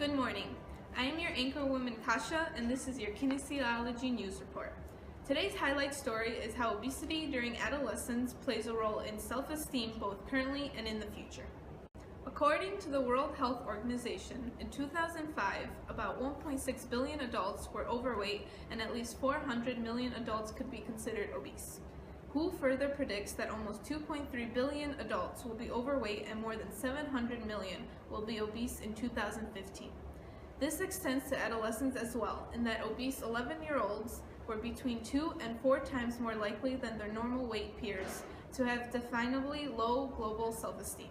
Good morning. I am your anchor woman Kasha, and this is your Kinesiology News Report. Today's highlight story is how obesity during adolescence plays a role in self-esteem both currently and in the future. According to the World Health Organization, in 2005, about 1.6 billion adults were overweight and at least 400 million adults could be considered obese. WHO further predicts that almost 2.3 billion adults will be overweight and more than 700 million will be obese in 2015. This extends to adolescents as well, in that obese 11-year-olds were between 2 and 4 times more likely than their normal weight peers to have definably low global self-esteem.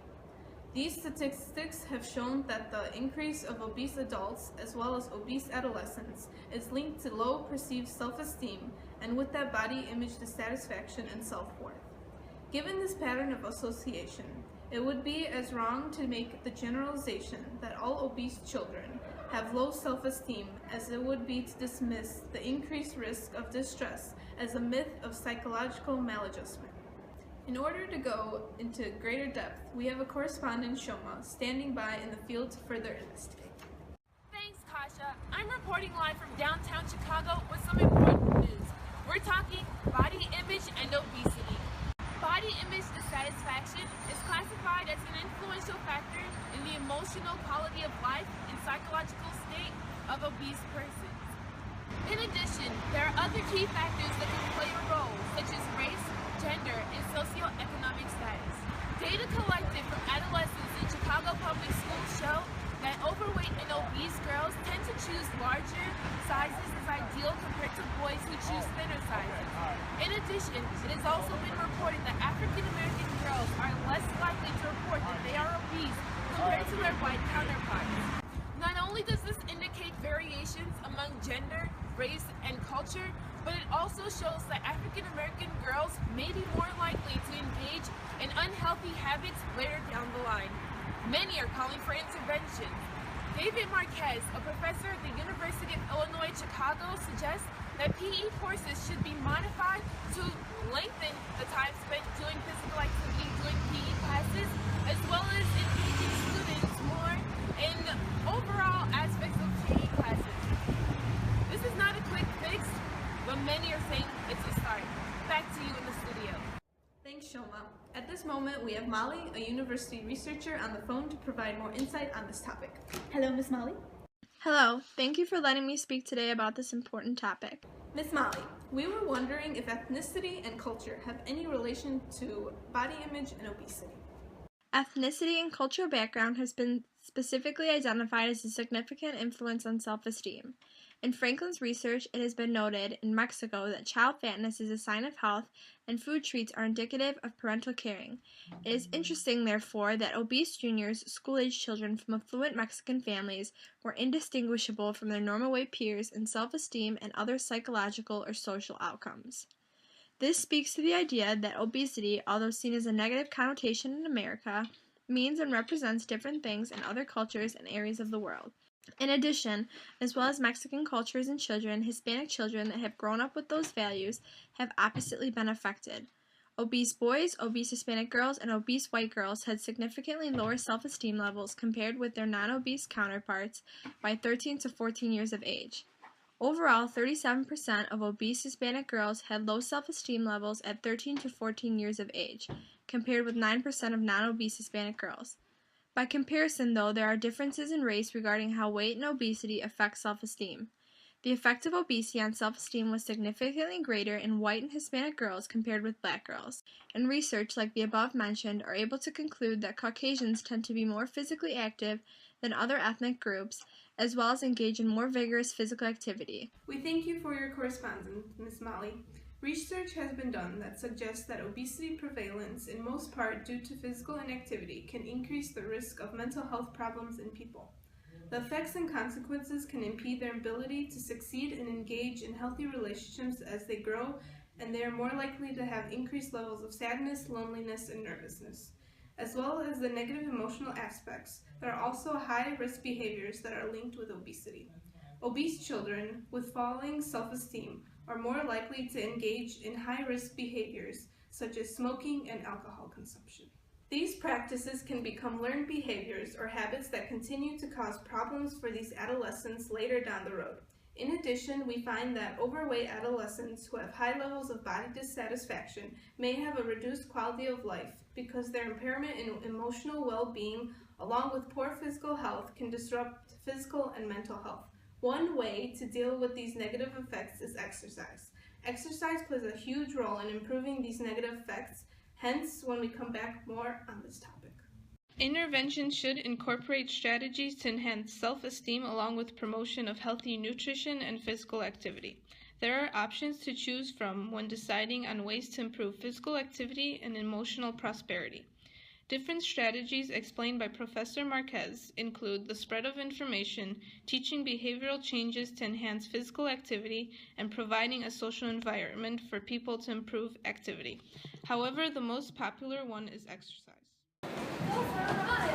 These statistics have shown that the increase of obese adults as well as obese adolescents is linked to low perceived self-esteem and with that body image dissatisfaction and self-worth. Given this pattern of association, it would be as wrong to make the generalization that all obese children have low self-esteem as it would be to dismiss the increased risk of distress as a myth of psychological maladjustment. In order to go into greater depth, we have a correspondent, Shoma, standing by in the field to further investigate. Thanks, Kasha. I'm reporting live from downtown Chicago with some important news. We're talking body image and obesity. Body image dissatisfaction is classified as an influential factor in the emotional quality of life and psychological state of obese persons. In addition, there are other key factors that can play a role, such as race, gender, and socioeconomic status. Data collected from adolescents in Chicago public schools show that overweight and obese girls tend to choose larger sizes as ideal compared to boys who choose thinner sizes. In addition, it has also been reported that African American girls are less likely to report that they are obese compared to their white counterparts. Not only does this indicate variations among gender, race, and culture, but it also shows that African American girls may be more likely to engage in unhealthy habits later down the line. Many are calling for intervention. David Marquez, a professor at the University of Illinois Chicago, suggests that PE courses should be modified to lengthen the time spent doing physical activity during PE classes, as well as engaging students more in overall aspects of PE classes. This is not a quick fix, but many are saying it's a start. Back to you in the studio. Thanks, Shoma. At this moment, we have Molly, a university researcher, on the phone to provide more insight on this topic. Hello, Miss Molly. Hello, thank you for letting me speak today about this important topic. Miss Molly, we were wondering if ethnicity and culture have any relation to body image and obesity. Ethnicity and cultural background has been specifically identified as a significant influence on self-esteem. In Franklin's research, it has been noted in Mexico that child fatness is a sign of health and food treats are indicative of parental caring. It is interesting, therefore, that obese juniors, school-age children from affluent Mexican families, were indistinguishable from their normal weight peers in self-esteem and other psychological or social outcomes. This speaks to the idea that obesity, although seen as a negative connotation in America, means and represents different things in other cultures and areas of the world. In addition, as well as Mexican cultures and children, Hispanic children that have grown up with those values have oppositely been affected. Obese boys, obese Hispanic girls, and obese white girls had significantly lower self-esteem levels compared with their non-obese counterparts by 13 to 14 years of age. Overall, 37% of obese Hispanic girls had low self-esteem levels at 13 to 14 years of age, compared with 9% of non-obese Hispanic girls. By comparison, though, there are differences in race regarding how weight and obesity affect self-esteem. The effect of obesity on self-esteem was significantly greater in white and Hispanic girls compared with black girls, and research like the above mentioned are able to conclude that Caucasians tend to be more physically active than other ethnic groups, as well as engage in more vigorous physical activity. We thank you for your correspondence, Ms. Molly. Research has been done that suggests that obesity prevalence, in most part due to physical inactivity, can increase the risk of mental health problems in people. The effects and consequences can impede their ability to succeed and engage in healthy relationships as they grow, and they are more likely to have increased levels of sadness, loneliness, and nervousness, as well as the negative emotional aspects. There are also high-risk behaviors that are linked with obesity. Obese children with falling self-esteem are more likely to engage in high-risk behaviors such as smoking and alcohol consumption. These practices can become learned behaviors or habits that continue to cause problems for these adolescents later down the road. In addition, we find that overweight adolescents who have high levels of body dissatisfaction may have a reduced quality of life because their impairment in emotional well-being, along with poor physical health, can disrupt physical and mental health. One way to deal with these negative effects is exercise. Exercise plays a huge role in improving these negative effects, hence when we come back more on this topic. Intervention should incorporate strategies to enhance self-esteem along with promotion of healthy nutrition and physical activity. There are options to choose from when deciding on ways to improve physical activity and emotional prosperity. Different strategies explained by Professor Marquez include the spread of information, teaching behavioral changes to enhance physical activity, and providing a social environment for people to improve activity. However, the most popular one is exercise. Go for a run!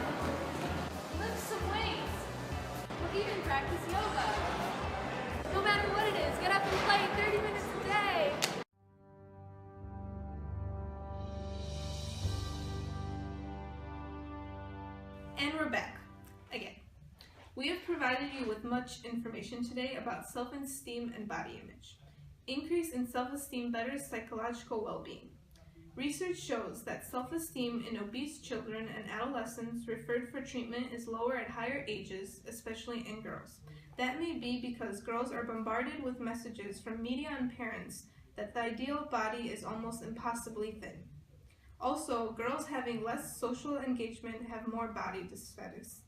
Lift some weights! Or even practice yoga. No matter what it is, get up and play 30 minutes a day! And we're back again. We have provided you with much information today about self-esteem and body image. Increase in self-esteem betters psychological well-being. Research shows that self-esteem in obese children and adolescents referred for treatment is lower at higher ages, especially in girls. That may be because girls are bombarded with messages from media and parents that the ideal body is almost impossibly thin. Also, girls having less social engagement have more body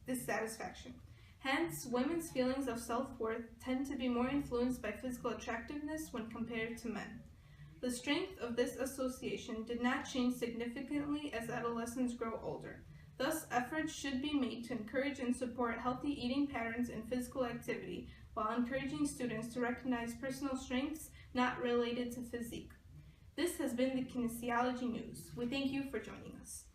dissatisfaction. Hence, women's feelings of self-worth tend to be more influenced by physical attractiveness when compared to men. The strength of this association did not change significantly as adolescents grow older. Thus, efforts should be made to encourage and support healthy eating patterns and physical activity while encouraging students to recognize personal strengths not related to physique. This has been the Kinesiology News. We thank you for joining us.